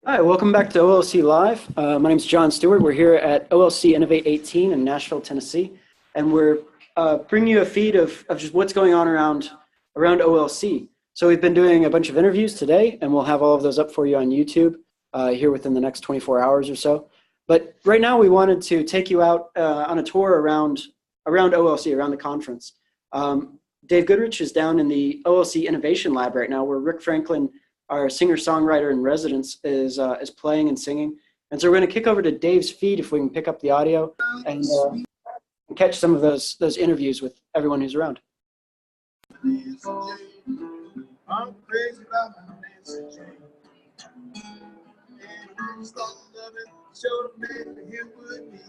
Hi, welcome back to OLC Live. My name is John Stewart. We're here at OLC Innovate 18 in Nashville, Tennessee, and we're bringing you a feed of just what's going on around OLC. So we've been doing a bunch of interviews today, and we'll have all of those up for you on YouTube here within the next 24 hours or so. But right now, we wanted to take you out on a tour around OLC, around the conference. Dave Goodrich is down in the OLC Innovation Lab right now, where Rick Franklin, our singer-songwriter in residence, is playing and singing. And so we're going to kick over to Dave's feed if we can pick up the audio and catch some of those interviews with everyone who's around. I'm crazy about my Nancy Jane. And we start loving, show the man that here with me.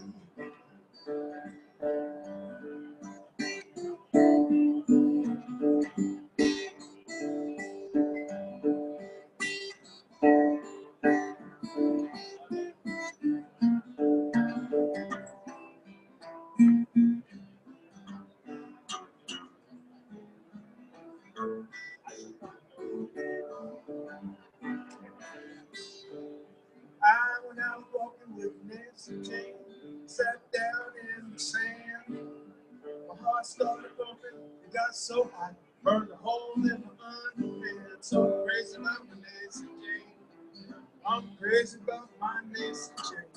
I went out walking with Nancy Jane, sat down in the sand. My heart started pumping, it got so hot, burned a hole in my underwear. So crazy about my Nancy Jane. I'm crazy about my Nancy Jane.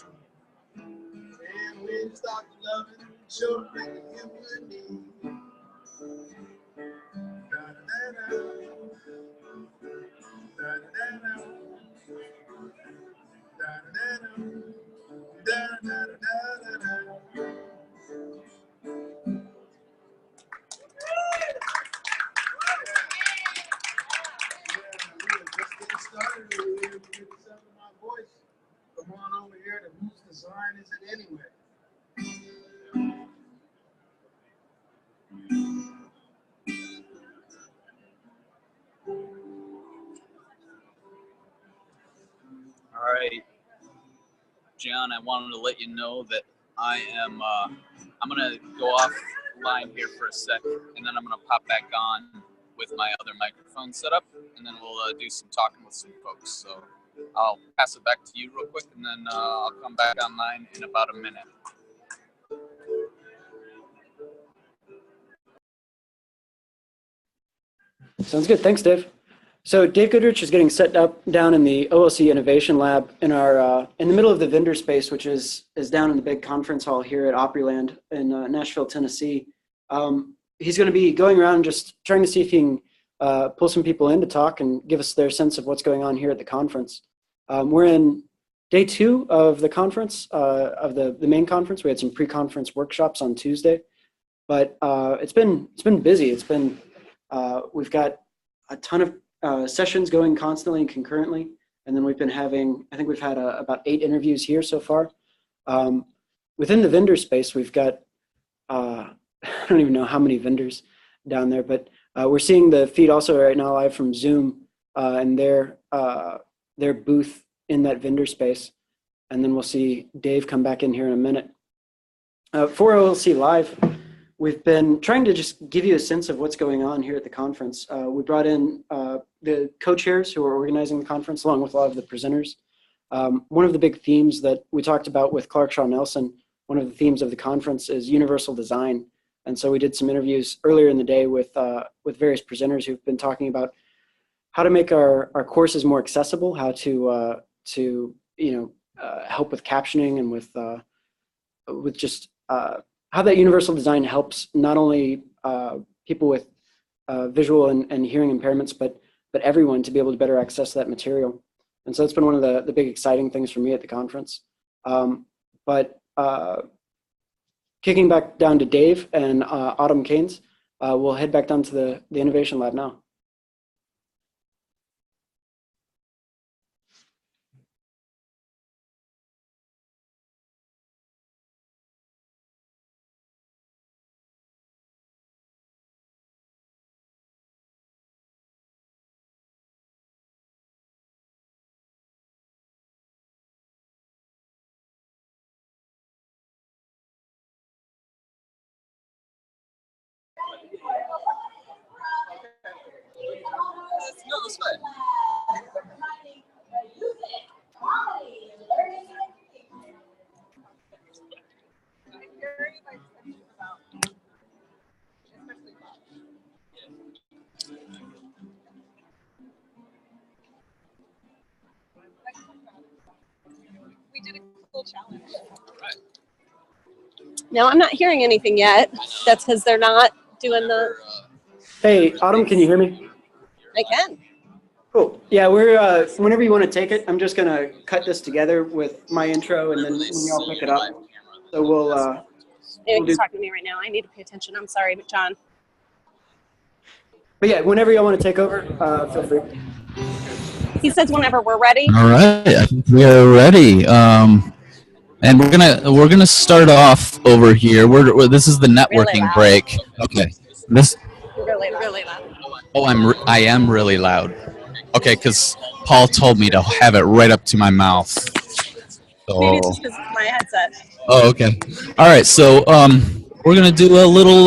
And when you start loving, show the man that you would need. Da-da-da-da. Da-da-da-da. Come on over here to whose design is it anyway? All right, John, I wanted to let you know that I'm gonna go offline here for a sec, and then I'm gonna pop back on with my other microphone setup, and then we'll do some talking with some folks. So I'll pass it back to you real quick, and then I'll come back online in about a minute. Sounds good. Thanks, Dave. So Dave Goodrich is getting set up down in the OLC Innovation Lab in our in the middle of the vendor space, which is down in the big conference hall here at Opryland in Nashville, Tennessee. He's going to be going around just trying to see if he can pull some people in to talk and give us their sense of what's going on here at the conference. We're in day 2 of the conference, of the main conference. We had some pre-conference workshops on Tuesday, but it's been busy. We've got a ton of sessions going constantly and concurrently, and then we've been having, I think we've had about 8 interviews here so far. Within the vendor space, we've got, I don't even know how many vendors down there, but we're seeing the feed also right now live from Zoom and their booth in that vendor space. And then we'll see Dave come back in here in a minute. For OLC Live, we've been trying to just give you a sense of what's going on here at the conference. We brought in the co-chairs who are organizing the conference along with a lot of the presenters. One of the big themes that we talked about with Clark Shaw Nelson, one of the themes of the conference is universal design. And so we did some interviews earlier in the day with various presenters who've been talking about how to make our courses more accessible, how to help with captioning and with just how that universal design helps not only people with visual and hearing impairments, but everyone to be able to better access that material. And so it's been one of the big exciting things for me at the conference. But kicking back down to Dave and Autumm Caines, we'll head back down to the Innovation Lab now. No, that's fine. No, I'm not hearing anything yet. That's because they're not doing the. Hey, Autumn, can you hear me? I can. Cool. Yeah, we're whenever you want to take it, I'm just gonna cut this together with my intro, and then we all pick it up. So we'll. He's talking to me right now. I need to pay attention. I'm sorry, but John. But yeah, whenever y'all want to take over, feel free. He says whenever we're ready. All right, I think we are ready. And we're gonna start off over here. This is the networking Really break. Okay. This. Really loud. Oh, I am really loud. Okay, because Paul told me to have it right up to my mouth. So. Maybe it's just because it's my headset. Oh, okay. All right, so we're going to do a little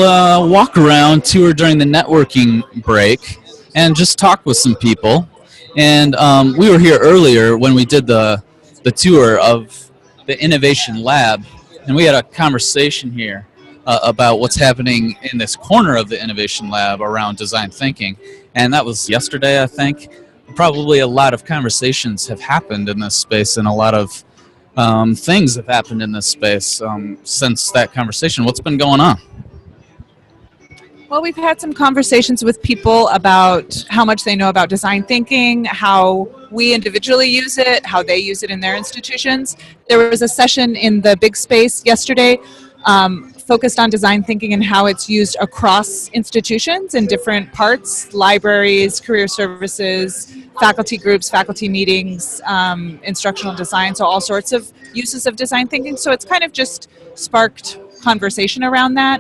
walk-around tour during the networking break and just talk with some people. And we were here earlier when we did the tour of the Innovation Lab, and we had a conversation here about what's happening in this corner of the Innovation Lab around design thinking. And that was yesterday, I think. Probably a lot of conversations have happened in this space, and a lot of things have happened in this space since that conversation. What's been going on? Well, we've had some conversations with people about how much they know about design thinking, how we individually use it, how they use it in their institutions. There was a session in the big space yesterday focused on design thinking and how it's used across institutions in different parts, libraries, career services, faculty groups, faculty meetings, instructional design, so all sorts of uses of design thinking. So it's kind of just sparked conversation around that.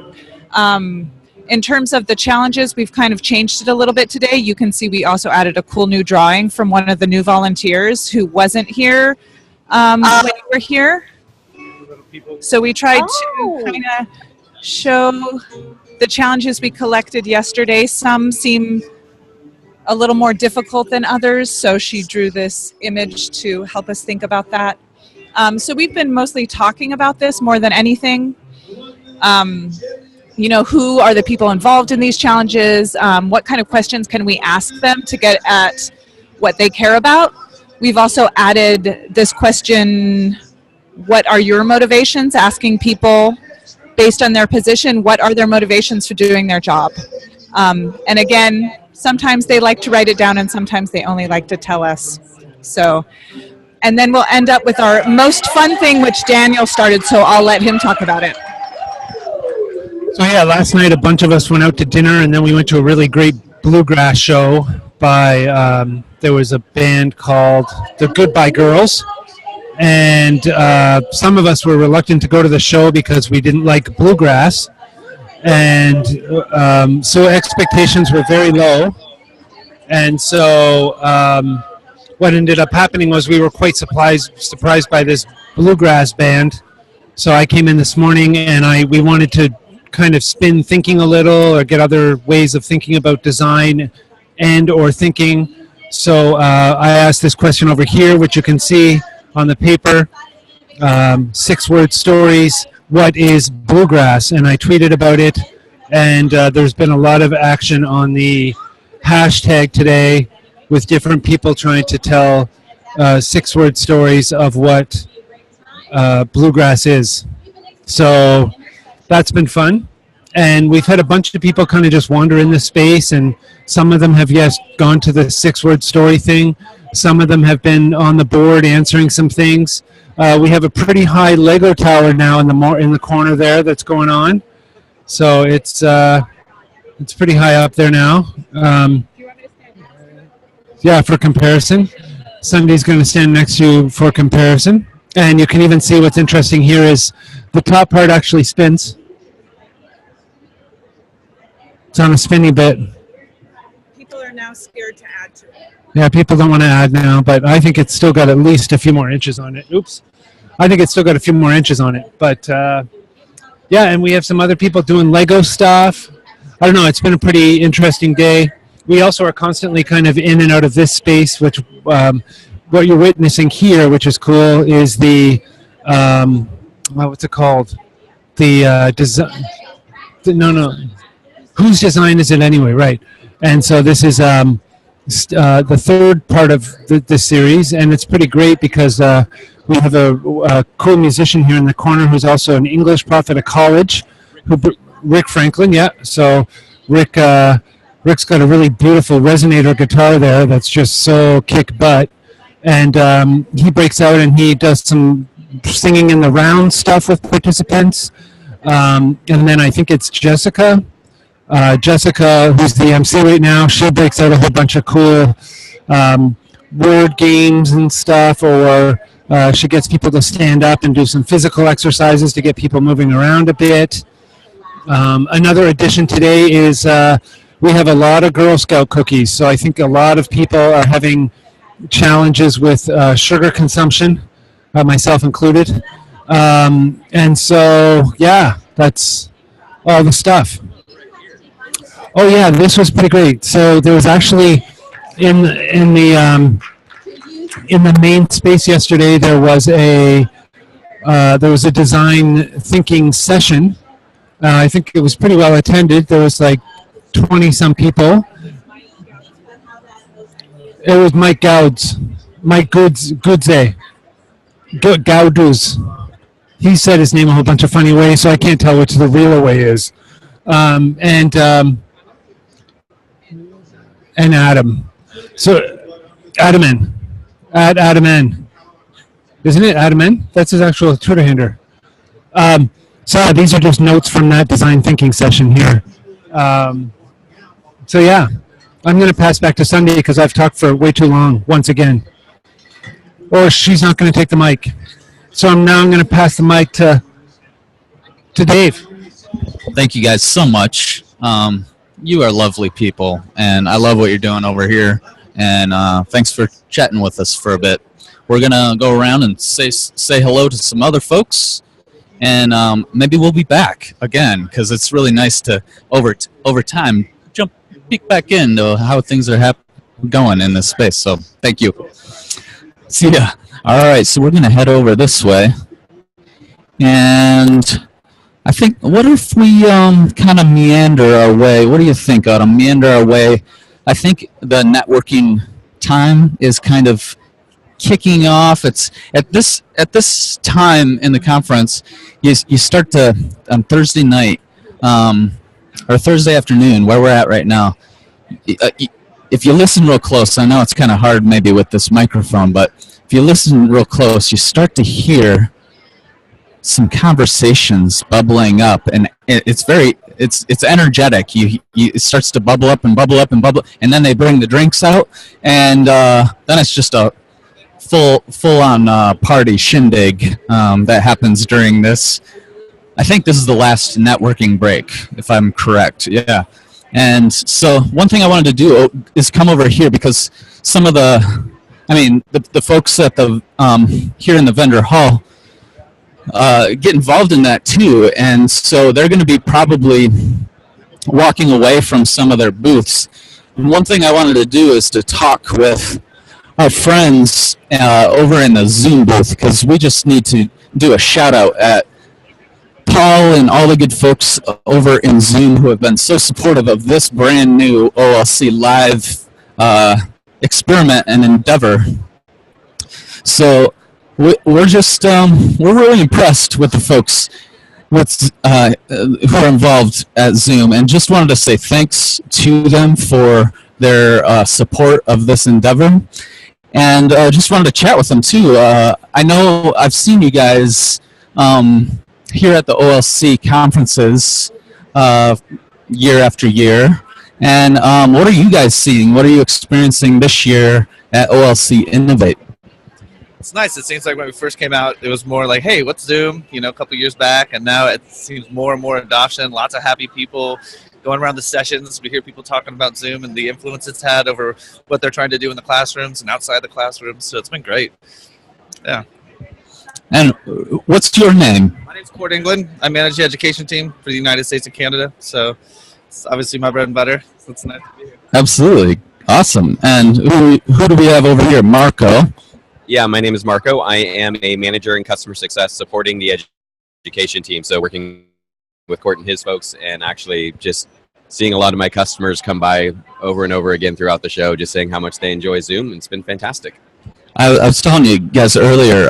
In terms of the challenges, we've kind of changed it a little bit today. You can see we also added a cool new drawing from one of the new volunteers who wasn't here when you were here. So we tried to kind of show the challenges we collected yesterday. Some seem a little more difficult than others, so she drew this image to help us think about that. So we've been mostly talking about this more than anything. You know, who are the people involved in these challenges? What kind of questions can we ask them to get at what they care about? We've also added this question, what are your motivations? Asking people based on their position, what are their motivations for doing their job? And again, sometimes they like to write it down and sometimes they only like to tell us. So, and then we'll end up with our most fun thing, which Daniel started, so I'll let him talk about it. So yeah, last night a bunch of us went out to dinner, and then we went to a really great bluegrass show by, there was a band called the Goodbye Girls. And some of us were reluctant to go to the show because we didn't like bluegrass. And so expectations were very low. And so what ended up happening was we were quite surprised by this bluegrass band. So I came in this morning and we wanted to kind of spin thinking a little or get other ways of thinking about design and or thinking. So I asked this question over here, which you can see on the paper, 6-word stories, what is bluegrass? And I tweeted about it, and there's been a lot of action on the hashtag today with different people trying to tell 6-word stories of what bluegrass is. So that's been fun. And we've had a bunch of people kind of just wander in the space, and some of them have, yes, gone to the 6-word story thing. Some of them have been on the board answering some things. We have a pretty high Lego tower now in the corner there that's going on. So it's pretty high up there now. Yeah, for comparison. Sunday's going to stand next to you for comparison. And you can even see what's interesting here is the top part actually spins. It's on a spinny bit. People are now scared to add to it. Yeah, people don't want to add now, but I think it's still got at least a few more inches on it. Oops. I think it's still got a few more inches on it. But, yeah, and we have some other people doing Lego stuff. I don't know. It's been a pretty interesting day. We also are constantly kind of in and out of this space, which what you're witnessing here, which is cool, is the, what's it called? The design. No. Whose design is it anyway? Right. And so this is the third part of this series, and it's pretty great because We have a cool musician here in the corner who's also an English prof at a college, Rick Franklin. Yeah, so Rick's got a really beautiful resonator guitar there that's just so kick butt, and he breaks out and he does some singing in the round stuff with participants, and then I think it's Jessica. Jessica, who's the MC right now, she breaks out a whole bunch of cool word games and stuff, or she gets people to stand up and do some physical exercises to get people moving around a bit. Another addition today is we have a lot of Girl Scout cookies, so I think a lot of people are having challenges with sugar consumption, myself included. And so, yeah, that's all the stuff. Oh yeah, this was pretty great. So there was actually in the main space yesterday there was a design thinking session. I think it was pretty well attended. There was like 20 some people. It was Mike Gauds, Gauds. He said his name a whole bunch of funny ways, so I can't tell which the real way is. And Adam. So, Adam N. Isn't it Adam N? That's his actual Twitter handle. So these are just notes from that design thinking session here. So yeah, I'm going to pass back to Sunday because I've talked for way too long once again. Or she's not going to take the mic. So I'm going to pass the mic to Dave. Thank you guys so much. You are lovely people, and I love what you're doing over here. And thanks for chatting with us for a bit. We're gonna go around and say hello to some other folks, and maybe we'll be back again because it's really nice to over time peek back into how things are going in this space. So thank you. See ya. All right, so we're gonna head over this way, and I think, what if we kind of meander our way? What do you think, Autumm? Meander our way. I think the networking time is kind of kicking off. It's at this time in the conference, you start to, on Thursday night, or Thursday afternoon, where we're at right now. If you listen real close, I know it's kind of hard maybe with this microphone, but if you listen real close, you start to hear some conversations bubbling up, and it's energetic. It starts to bubble up and bubble up and bubble, and then they bring the drinks out, and then it's just a full on party shindig that happens during this. I think this is the last networking break, if I'm correct. Yeah. And so one thing I wanted to do is come over here because some of the folks at the here in the vendor hall get involved in that too, and so they're going to be probably walking away from some of their booths. And one thing I wanted to do is to talk with our friends over in the Zoom booth, because we just need to do a shout out at Paul and all the good folks over in Zoom who have been so supportive of this brand new OLC Live experiment and endeavor. So we're just we're really impressed with the folks who are involved at Zoom, and just wanted to say thanks to them for their support of this endeavor, and just wanted to chat with them too. I know I've seen you guys here at the OLC conferences year after year, and what are you guys seeing? What are you experiencing this year at OLC Innovate? It's nice. It seems like when we first came out, it was more like, hey, what's Zoom? A couple years back, and now it seems more and more adoption. Lots of happy people going around the sessions. We hear people talking about Zoom and the influence it's had over what they're trying to do in the classrooms and outside the classrooms. So it's been great. Yeah. And what's your name? My name's Cord England. I manage the education team for the United States and Canada. So it's obviously my bread and butter. So it's nice to be here. Absolutely. Awesome. And who do we have over here? Marco. Yeah, my name is Marco. I am a manager in customer success supporting the education team. So working with Court and his folks, and actually just seeing a lot of my customers come by over and over again throughout the show, just saying how much they enjoy Zoom. It's been fantastic. I was telling you guys earlier,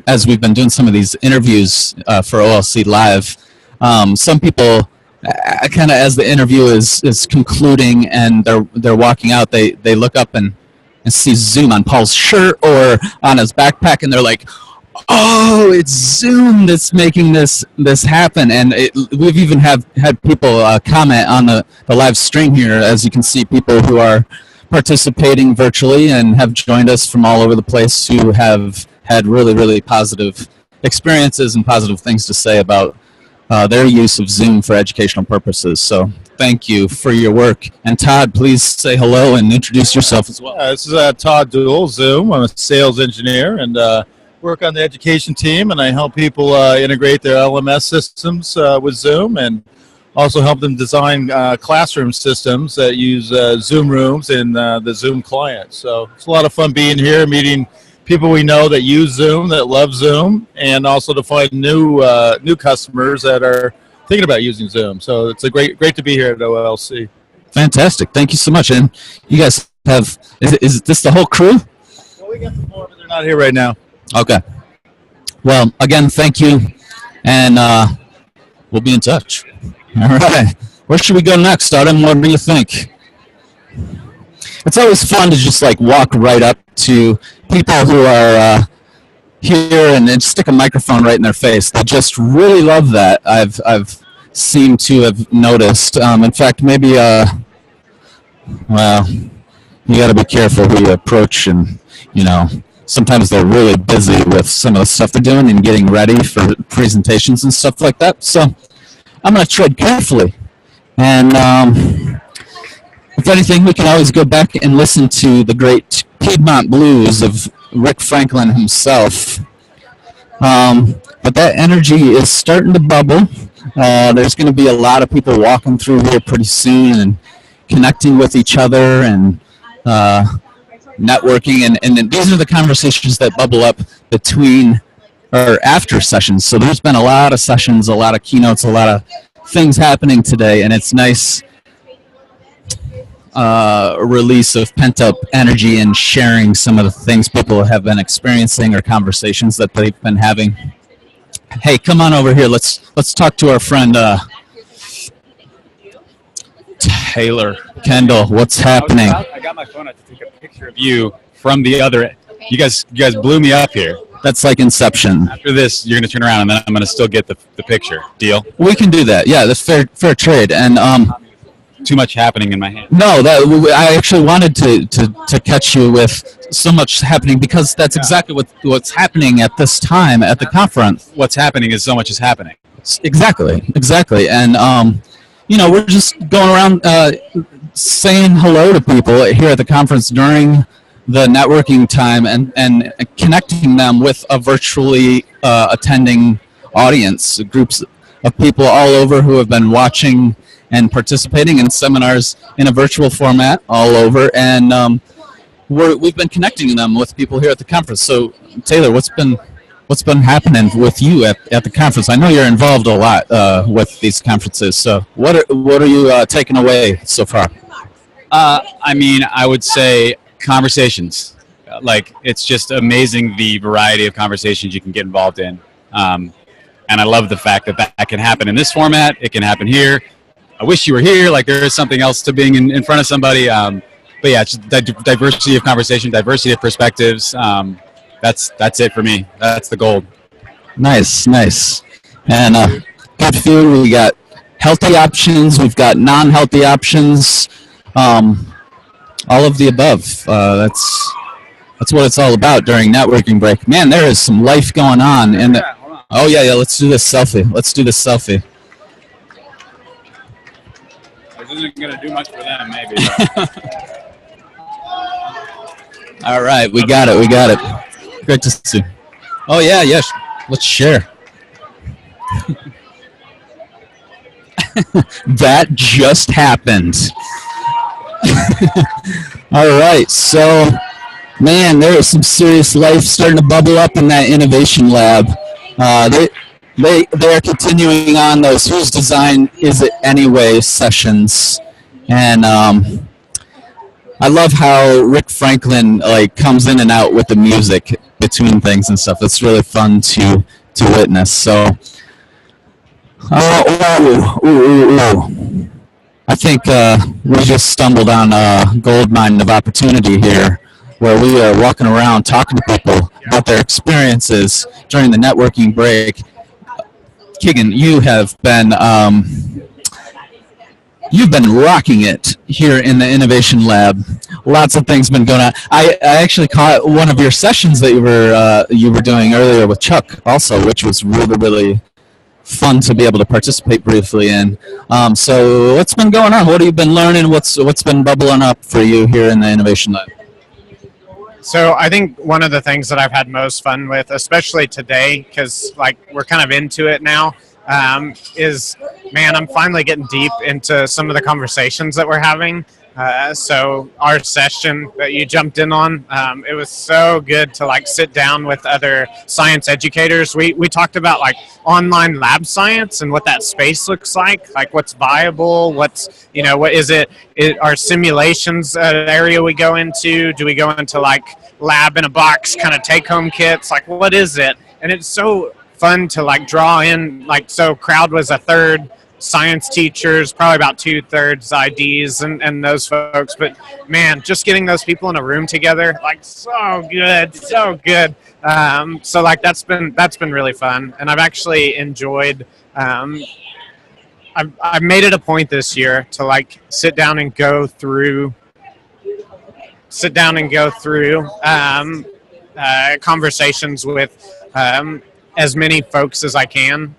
as we've been doing some of these interviews for OLC Live, some people, kind of as the interview is concluding and they're walking out, they look up and see Zoom on Paul's shirt or on his backpack, and they're like, "Oh, it's Zoom that's making this happen." And we've even had people comment on the live stream here. As you can see, people who are participating virtually and have joined us from all over the place who have had really, really positive experiences and positive things to say about their use of Zoom for educational purposes. So thank you for your work. And Todd, please say hello and introduce yourself as well. This is Todd Duell, Zoom. I'm a sales engineer and work on the education team, and I help people integrate their LMS systems with Zoom, and also help them design classroom systems that use Zoom rooms and the Zoom client. So it's a lot of fun being here, meeting people we know that use Zoom, that love Zoom, and also to find new customers that are thinking about using Zoom. So it's a great to be here at OLC. Fantastic. Thank you so much. And you guys have, is this the whole crew? Well, we got some more, but they're not here right now. Okay. Well, again, thank you. And we'll be in touch. All right. Where should we go next, Autumm? What do you think? It's always fun to just like walk right up to people who are here and then stick a microphone right in their face. They just really love that. I've seemed to have noticed. In fact, maybe well, you got to be careful who you approach, and sometimes they're really busy with some of the stuff they're doing and getting ready for presentations and stuff like that. So I'm going to tread carefully. And if anything, we can always go back and listen to the great Piedmont Blues of Rick Franklin himself. But that energy is starting to bubble. There's going to be a lot of people walking through here pretty soon and connecting with each other and networking. And these are the conversations that bubble up between or after sessions. So there's been a lot of sessions, a lot of keynotes, a lot of things happening today, and it's nice release of pent-up energy and sharing some of the things people have been experiencing or conversations that they've been having. Hey, come on over here. Let's talk to our friend Taylor Kendall. What's happening? I got my phone out to take a picture of you from the other end. You guys blew me up here. That's like Inception. After this, you're going to turn around, and then I'm going to still get the picture. Deal? We can do that. Yeah, that's fair trade. And too much happening in my hand. No, I actually wanted to catch you with so much happening, because that's exactly what's happening at this time at the conference. What's happening is so much is happening. Exactly. And we're just going around saying hello to people here at the conference during the networking time and connecting them with a virtually attending audience, groups of people all over who have been watching and participating in seminars in a virtual format all over, and we've been connecting them with people here at the conference. So, Taylor, what's been happening with you at the conference? I know you're involved a lot with these conferences. So, what are you taking away so far? I would say conversations. It's just amazing the variety of conversations you can get involved in, and I love the fact that can happen in this format. It can happen here. I wish you were here. There is something else to being in front of somebody. But yeah, it's diversity of conversation, diversity of perspectives. That's it for me. That's the goal. Nice. And good food. We got healthy options. We've got non-healthy options. All of the above. That's what it's all about during networking break. Man, there is some life going on. Oh yeah. Let's do this selfie. This isn't going to do much for them, maybe. All right, we got it. Great to see. Oh yeah, yes. Let's share. That just happened. All right, so man, there is some serious life starting to bubble up in that innovation lab. They are continuing on those Whose Design Is It Anyway sessions, and I love how Rick Franklin like comes in and out with the music between things and stuff. It's really fun to witness. So, I think we just stumbled on a gold mine of opportunity here, where we are walking around talking to people about their experiences during the networking break. Keegan, you've been rocking it here in the Innovation Lab. Lots of things been going on. I actually caught one of your sessions that you were doing earlier with Chuck also, which was really, really fun to be able to participate briefly in. So what's been going on? What have you been learning? What's been bubbling up for you here in the Innovation Lab? So I think one of the things that I've had most fun with, especially today, because like we're kind of into it now, is, man, I'm finally getting deep into some of the conversations that we're having. So our session that you jumped in on, it was so good to like sit down with other science educators. We talked about like online lab science and what that space looks like what's viable, what's, what is it, are simulations an area we go into? Do we go into like lab in a box kind of take home kits? Like what is it? And it's so fun to like draw in, so crowd was a third science teachers, probably about 2/3 IDs and those folks. But man, just getting those people in a room together, so good. So like that's been really fun, and I've actually enjoyed. I've made it a point this year to like sit down and go through conversations with as many folks as I can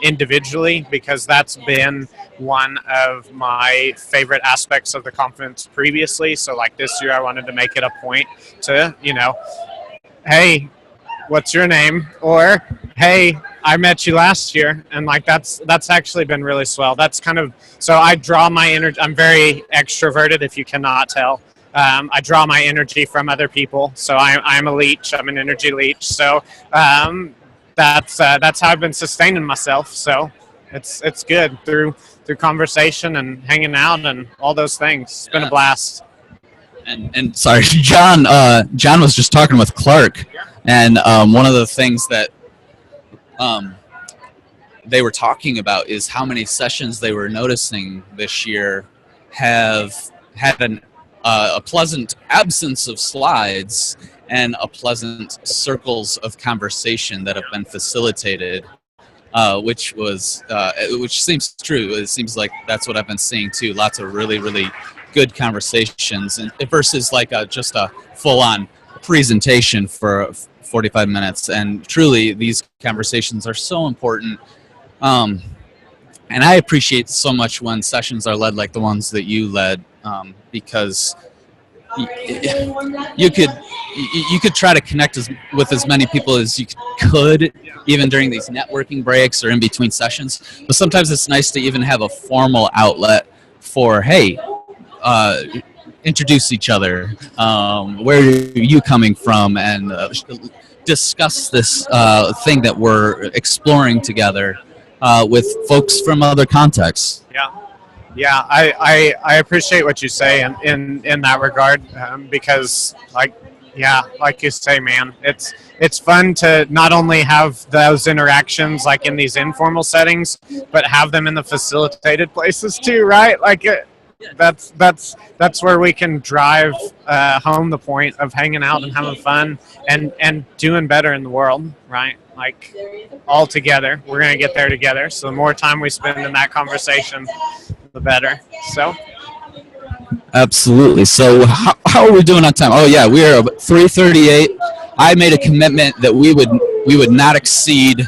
individually, because that's been one of my favorite aspects of the conference previously. So like this year I wanted to make it a point to, hey, what's your name? Or, hey, I met you last year. And like that's actually been really swell. That's kind of, so I draw my energy. I'm very extroverted, if you cannot tell. I draw my energy from other people. So I'm a leech. I'm an energy leech. So that's how I've been sustaining myself. So it's good through conversation and hanging out and all those things. It's been a blast. And sorry, John was just talking with Clark, and one of the things that they were talking about is how many sessions they were noticing this year have had a pleasant absence of slides and a pleasant circles of conversation that have been facilitated, which seems true. It seems like that's what I've been seeing too. Lots of really, really good conversations, and versus like just a full-on presentation for 45 minutes. And truly, these conversations are so important. And I appreciate so much when sessions are led like the ones that you led, because you could try to connect with as many people as you could, even during these networking breaks or in between sessions. But sometimes it's nice to even have a formal outlet for, hey, introduce each other. Where are you coming from? And discuss this thing that we're exploring together with folks from other contexts. Yeah, I appreciate what you say in that regard, because like you say, man, it's fun to not only have those interactions like in these informal settings, but have them in the facilitated places too, right? Like that's where we can drive home the point of hanging out and having fun and doing better in the world, right? Like all together, we're gonna get there together. So the more time we spend in that conversation, the better. So absolutely. So how are we doing on time? Oh yeah, we are 3:38. I made a commitment that we would not exceed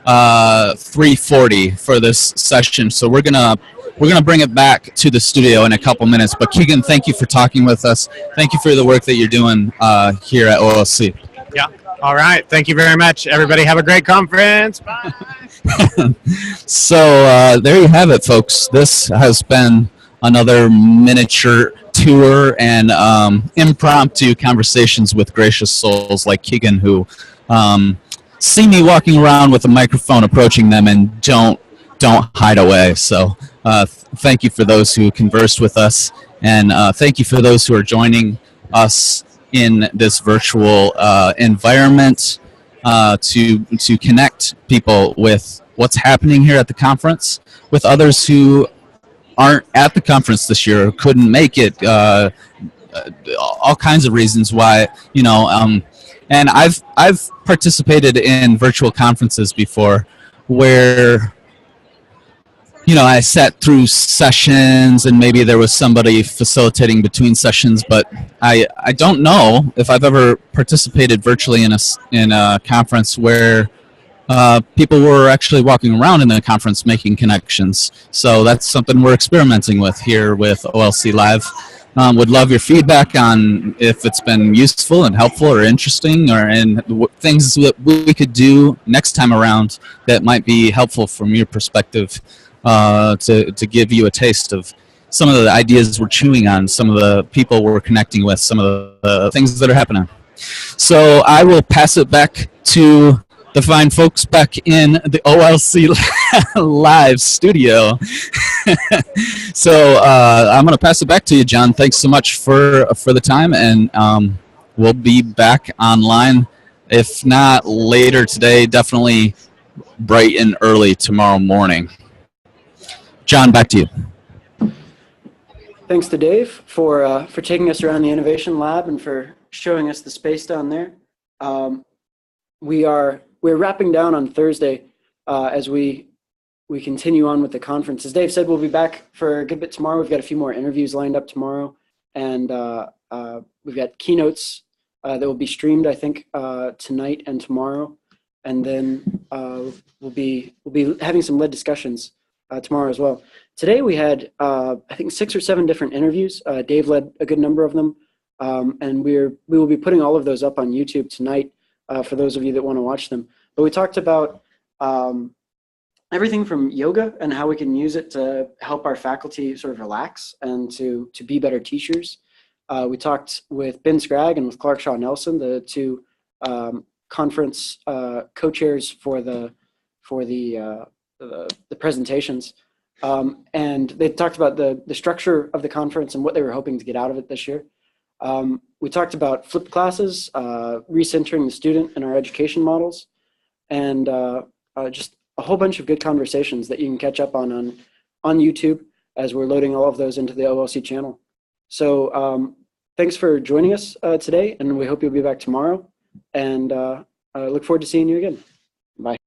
3:40 for this session. So we're gonna bring it back to the studio in a couple minutes. But Keegan, thank you for talking with us. Thank you for the work that you're doing here at OLC. Yeah. All right. Thank you very much. Everybody have a great conference. Bye. So there you have it, folks. This has been another miniature tour and impromptu conversations with gracious souls like Keegan, who see me walking around with a microphone approaching them and don't hide away. So Thank you for those who conversed with us, and thank you for those who are joining us in this virtual environment to connect people with what's happening here at the conference, with others who aren't at the conference this year, couldn't make it, all kinds of reasons why, and I've participated in virtual conferences before where I sat through sessions and maybe there was somebody facilitating between sessions, but I don't know if I've ever participated virtually in a conference where people were actually walking around in the conference making connections. So that's something we're experimenting with here with OLC Live. Would love your feedback on if it's been useful and helpful or interesting, or things that we could do next time around that might be helpful from your perspective, to give you a taste of some of the ideas we're chewing on, some of the people we're connecting with, some of the things that are happening. So I will pass it back to the fine folks back in the OLC Live studio. So I'm going to pass it back to you, John. Thanks so much for the time, and we'll be back online, if not later today, definitely bright and early tomorrow morning. John, back to you. Thanks to Dave for taking us around the Innovation Lab and for showing us the space down there. We're wrapping down on Thursday as we continue on with the conference. As Dave said, we'll be back for a good bit tomorrow. We've got a few more interviews lined up tomorrow, and we've got keynotes that will be streamed, I think, tonight and tomorrow. And then we'll be having some lead discussions tomorrow as well. Today we had I think 6 or 7 different interviews. Dave led a good number of them, and we will be putting all of those up on YouTube tonight for those of you that want to watch them. But we talked about everything from yoga and how we can use it to help our faculty sort of relax and to be better teachers. We talked with Ben Scragg and with Clark Shaw Nelson, the two conference co-chairs for the presentations, and they talked about the structure of the conference and what they were hoping to get out of it this year. We talked about flipped classes, recentering the student in our education models, and just a whole bunch of good conversations that you can catch up on YouTube as we're loading all of those into the OLC channel. So thanks for joining us today, and we hope you'll be back tomorrow, and I look forward to seeing you again. Bye.